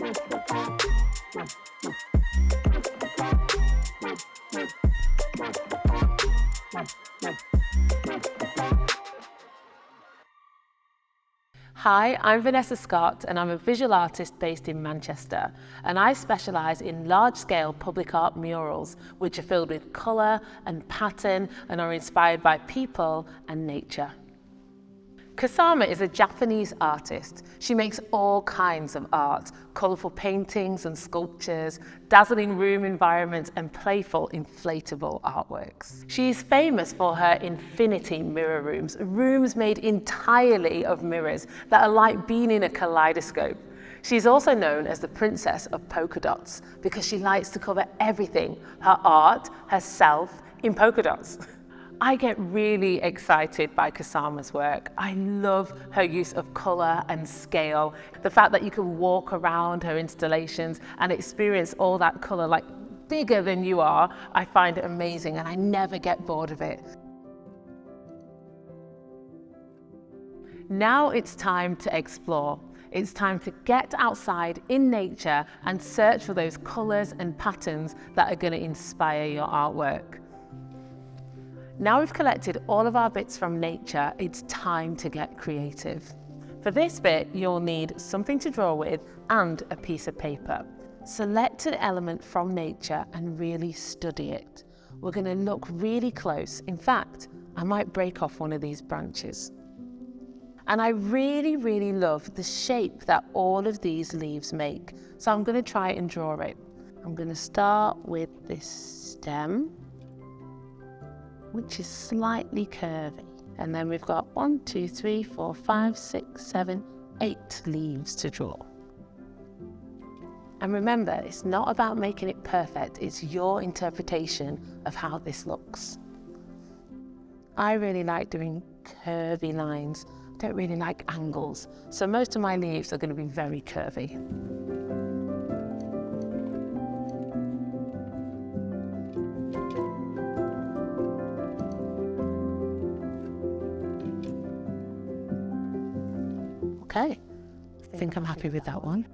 Hi, I'm Vanessa Scott and I'm a visual artist based in Manchester, and I specialise in large-scale public art murals which are filled with colour and pattern and are inspired by people and nature. Kusama is a Japanese artist. She makes all kinds of art, colourful paintings and sculptures, dazzling room environments and playful inflatable artworks. She is famous for her infinity mirror rooms made entirely of mirrors that are like being in a kaleidoscope. She's also known as the Princess of Polka Dots because she likes to cover everything, her art, herself, in polka dots. I get really excited by Kusama's work. I love her use of colour and scale. The fact that you can walk around her installations and experience all that colour like bigger than you are, I find it amazing and I never get bored of it. Now it's time to explore. It's time to get outside in nature and search for those colours and patterns that are going to inspire your artwork. Now we've collected all of our bits from nature, it's time to get creative. For this bit, you'll need something to draw with and a piece of paper. Select an element from nature and really study it. We're going to look really close. In fact, I might break off one of these branches. And I really love the shape that all of these leaves make. So I'm going to try and draw it. I'm going to start with this stem, which is slightly curvy. And then we've got 1, 2, 3, 4, 5, 6, 7, 8 leaves to draw. And remember, it's not about making it perfect, it's your interpretation of how this looks. I really like doing curvy lines. I don't really like angles. So most of my leaves are going to be very curvy. Okay, I think I'm happy with that one.